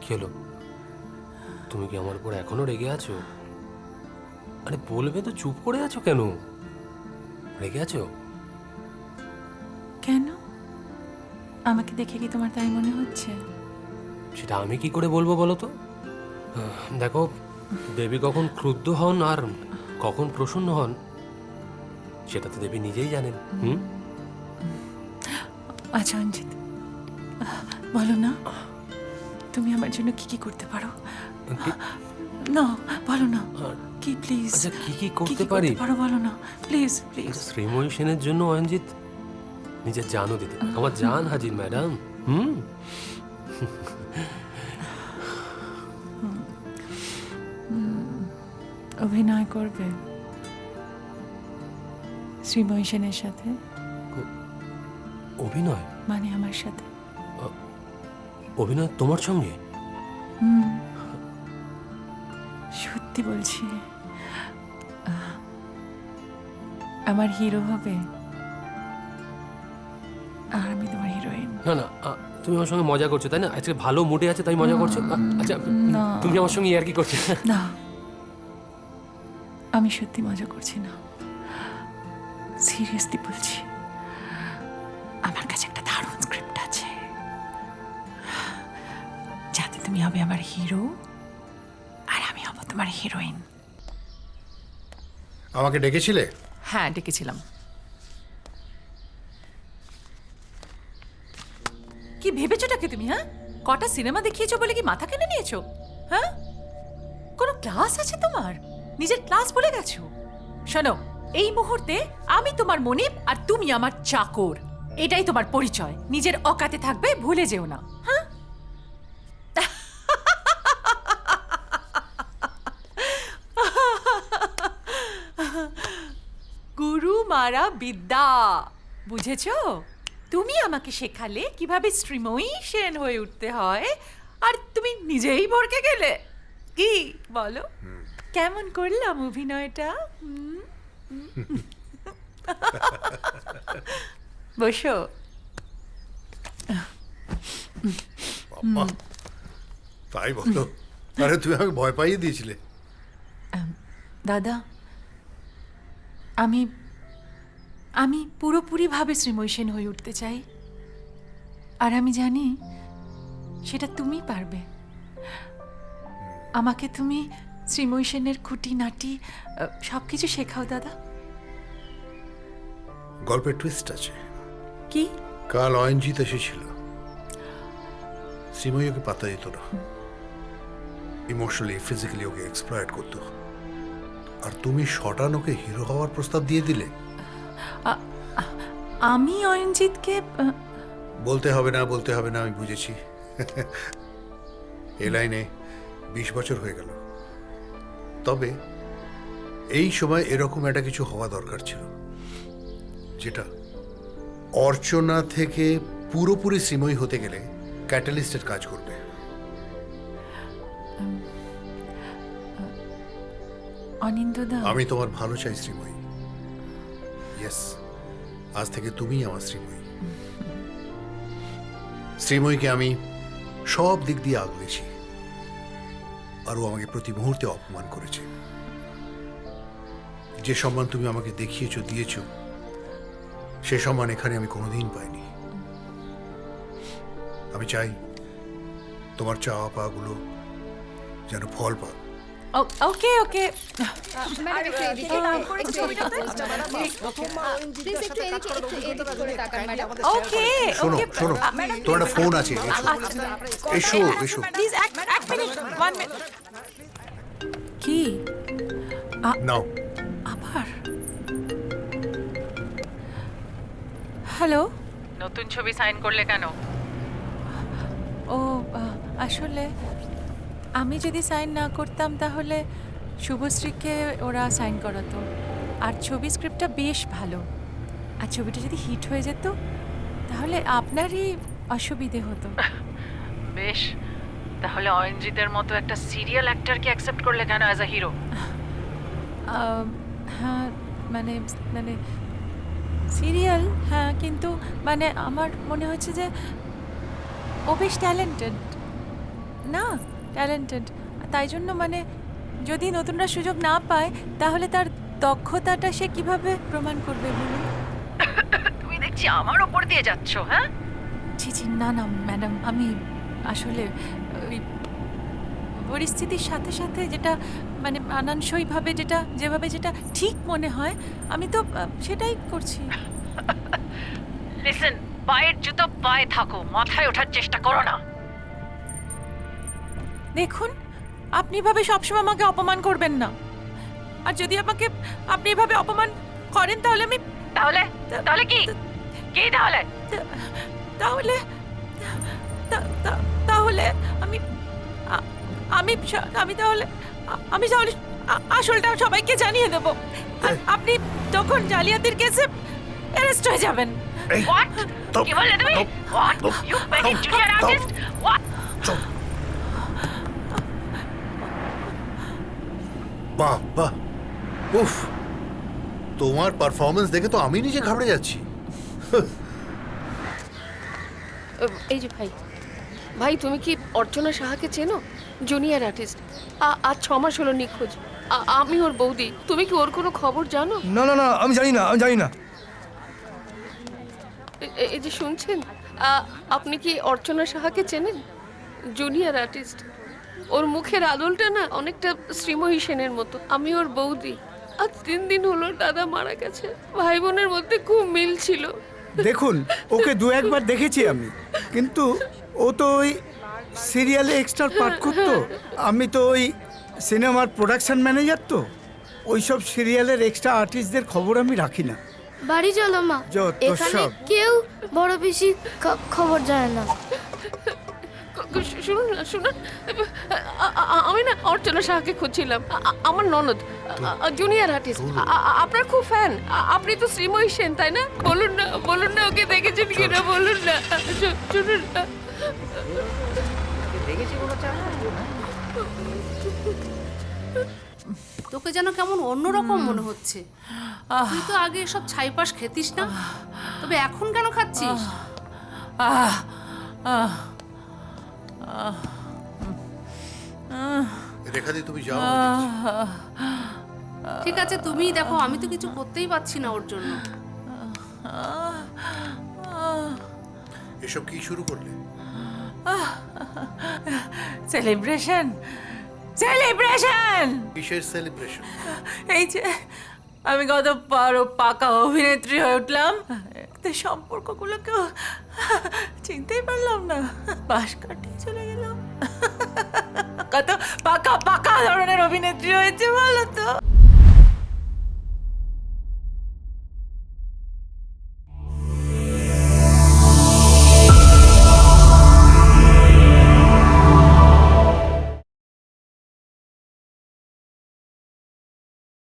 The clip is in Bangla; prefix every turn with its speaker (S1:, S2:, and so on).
S1: কি হলো? তুমি কি আমার উপর এখনো রেগে আছো? আরে বলবে তো, চুপ করে আছো কেন? রেগে আছো?
S2: কেন? আমাকে দেখে কি তোমার তাই মনে হচ্ছে?
S1: সেটা আমি কি করে বলবো বলো তো? দেখো, দেবী কখন ক্রুদ্ধ হন আর কখন প্রসন্ন হন সেটা তো দেবী নিজেই জানেন।
S2: আচ্ছা অঞ্জিত, বলো না, তুমি আমার জন্য কি কি করতে পারো? না, বলো না, কি প্লিজ।
S1: আচ্ছা, কি কি করতে পারি?
S2: পারো বলো না, প্লিজ প্লিজ।
S1: শ্রীময়ী সেনের জন্য অয়নজিৎ নিজের জানও দিতে পারে। আমার জান হাজির ম্যাডাম।
S2: অভিনয় করবে শ্রীময়ী সেনের সাথে?
S1: অভিনয়?
S2: মানে আমার সাথে।
S1: অভিনয় তোমার সঙ্গে?
S2: সত্যি বলছি। আমার হিরো হবে আর আমি তোমার হিরোইন।
S1: না না, তুমি আমার সঙ্গে মজা করছো তাই না? আজকে ভালো মুডে আছে তাই মজা করছো? আচ্ছা,
S2: না।
S1: তুমি আমার সঙ্গে আর কি করছো?
S2: না, আমি সত্যি মজা করছি না, সিরিয়াসলি বলছি। আমার কাছে একটা দারুণ স্ক্রিপ্ট আছে, যাতে তুমি হবে আমার হিরো আর আমি হব তোমার হিরোইন।
S3: আমাকে ডেকেছিলে?
S2: হ্যাঁ, ডেকেছিলাম। কি ভেবেছোটাকে তুমি? হ্যাঁ, কটা সিনেমা দেখিয়েছো বলে কি মাথা কেটে নিয়েছো? হ্যাঁ, কোনো ক্লাস আছে তোমার? নিজের ক্লাস ভুলে গেছো? শোনো, এই মুহূর্তে আমি তোমার মনিব আর তুমি আমার চাকর, এটাই তোমার পরিচয়। নিজের অকাতে থাকবে, ভুলে যেও না। হ্যাঁ, গুরু মারা বিদ্যা, বুঝেছো? তুমি আমাকে শেখালে কিভাবে শ্রীময়ী সেন হয়ে উঠতে হয়, আর তুমি নিজেই ভরকে গেলে। কি বলো, কেমন করলাম অভিনয়টা? বসো।
S3: বাবা, তাই বলো? আরে তুমি আমাকে ভয় পাইয়ে দিয়েছিলে।
S2: দাদা, আমি আমি পুরোপুরিভাবে শ্রীময়ী সেন হয়ে উঠতে চাই, আর আমি জানি সেটা তুমি পারবে। আমাকে তুমি শ্রীময়ী সেনের খুঁটিনাটি সবকিছু শেখাও দাদা।
S3: গল্পের টুইস্ট আছে।
S2: কি?
S3: কাল অয়নজিৎ এসেছিল, শ্রীময়ী ওকে পাত্তা দিত না, ইমোশনালি ফিজিক্যালি ওকে এক্সপ্লয়েট করতো, আর তুমি শটান ওকে হিরো হওয়ার প্রস্তাব দিয়ে দিলে।
S2: আমি অয়নজিৎকে
S3: বলতে হবে না, বলতে হবে না, আমি বুঝেছি। এ লাইনে 20 বছর হয়ে গেল, তবে এই সময় এরকম একটা কিছু হওয়া দরকার ছিল, যেটা অর্চনা থেকে পুরোপুরি শ্রীময়ী হতে গেলে ক্যাটালিস্টের কাজ করবে।
S2: অনিন্দদা,
S3: আমি তোমার ভালো চাই শ্রীময়ী। ইয়েস, আজ থেকে তুমিই আমার শ্রীময়ী। শ্রীময়ীকে আমি সব দিক দিয়ে আগলেছি, আর ও আমাকে প্রতি মুহূর্তে অপমান করেছে। যে সম্মান তুমি আমাকে দেখিয়েছো, দিয়েছো, সে সম্মান এখানে আমি কোনোদিন পাইনি। আমি চাই তোমার চাওয়া পাওয়াগুলো যেন ফল পাক।
S2: ওকে ওকে। ওকে
S3: শোনো
S2: ওকে,
S3: শোনো, তোমার একটা ফোন আছে, এসো এসো।
S2: প্লিজ এক মিনিট, 1 মিনিট। কি
S3: নাও।
S2: আবার? হ্যালো।
S4: নতুন ছবি সাইন করলে কেন?
S2: ও, আসলে আমি যদি সাইন না করতাম তাহলে শুভশ্রীকে ওরা সাইন করাতো, আর ছবি স্ক্রিপ্টটা বেশ ভালো, আর ছবিটা যদি হিট হয়ে যেত তাহলে আপনারই অসুবিধে হতো।
S4: বেশ, তাহলে অয়নজিতের মতো একটা সিরিয়াল অ্যাক্টরকে অ্যাকসেপ্ট করলে কেন অ্যাজ আ হিরো?
S2: হ্যাঁ, মানে মানে সিরিয়াল, হ্যাঁ, কিন্তু মানে আমার মনে হচ্ছে যে ও বেশ ট্যালেন্টেড। না ট্যালেন্টেড, তাই জন্য মানে যদি নতুনরা সুযোগ না পায় তাহলে তার দক্ষতাটা সে কিভাবে প্রমাণ করবে বলুন?
S4: তুমি দেখছি আমার ওপর দিয়ে যাচ্ছ, হ্যাঁ?
S2: ছি ছি, না না ম্যাডাম, আমি আসলে ওই পরিস্থিতির সাথে সাথে যেটা মানে মানানসইভাবে যেভাবে যেটা ঠিক মনে হয় আমি তো সেটাই করছি।
S4: লিসেন, পায়ের জুতো পায়ে থাকো, মাথায় ওঠার চেষ্টা করো না।
S2: দেখুন, আপনি এভাবে সবসময় আমাকে অপমান করবেন না, আর যদি আপনি এভাবে অপমান করেন তাহলে আমি
S4: তাহলে তাহলে কি কি তাহলে?
S2: তাহলে তাহলে আমি আমি আমি তাহলে আমি তাহলে আসলটা সবাইকে জানিয়ে দেব, আর আপনি তখন জালিয়াতির কেসে অ্যারেস্ট হয়ে যাবেন।
S4: হোয়াট? কি বললে তুমি? What? You paid junior artist? What?
S3: বাহ বাহ, উফ, তোমার পারফরমেন্স দেখে তো আমি নিজে ঘাবড়ে যাচ্ছি।
S5: এই যে ভাই, ভাই তুমি কি অর্চনা সাহাকে চেনো? জুনিয়র আর্টিস্ট, আজ 6 মাস হলো নিখোঁজ। আমি ওর বৌদি। তুমি কি ওর কোনো খবর জানো?
S6: না না না, আমি জানি না।
S5: এই যে শুনছেন, আপনি কি অর্চনা সাহাকে চেনেন? Junior artist. ওর মুখের আদলটা না অনেকটা শ্রীময়ী সেনের মতো। আমি ওর বৌদি। আজ 3 দিন হলো দাদা মারা গেছে। ভাই বোনের মধ্যে খুব মিল ছিল।
S6: দেখুন, ওকে 2-1 বার দেখেছি আমি, কিন্তু ও তো ওই সিরিয়ালে এক্সট্রা পার্ট করতো। আমি তো ওই সিনেমার প্রোডাকশন ম্যানেজার, তো ওইসব সিরিয়ালের এক্সট্রা আর্টিস্টদের খবর আমি রাখি না।
S7: বাড়ি চলো মা,
S6: যত
S7: এখানে
S6: সব।
S7: কেউ বড় বেশি খবর জানে না।
S5: শুনুন না, শুনুন, আমি না অর্চনা সাহাকে খুঁজছিলাম। আমার ননদ, জুনিয়র আর্টিস্ট, আপনার খুব ফ্যান। আপনি তো শ্রীময়ী সেন, তাই না? বলুন না ওকে দেখেছেন কিনা, বলুন না। শুনুন না।
S8: তোকে যেন কেমন অন্যরকম মনে হচ্ছে। তুই তো আগে এসব ছাইপাশ খেতিস না, তবে এখন কেন খাচ্ছিস?
S2: আহ আহ
S3: রেখাদি, তুমি যাও।
S8: ঠিক আছে, তুমিই দেখো, আমি তো কিছু করতেই পারছি না ওর জন্য।
S3: এসব কি শুরু করলে?
S2: সেলিব্রেশন।
S3: কিসের সেলিব্রেশন?
S2: এই যে আমি কত বড় পাকা অভিনেত্রী হয়ে উঠলাম, এতে সম্পর্কগুলোকেও চিনতেই পারলাম না, পাশ কাটিয়ে চলে গেলাম। কত পাকা ধরনের অভিনেত্রী হয়েছে বলো তো।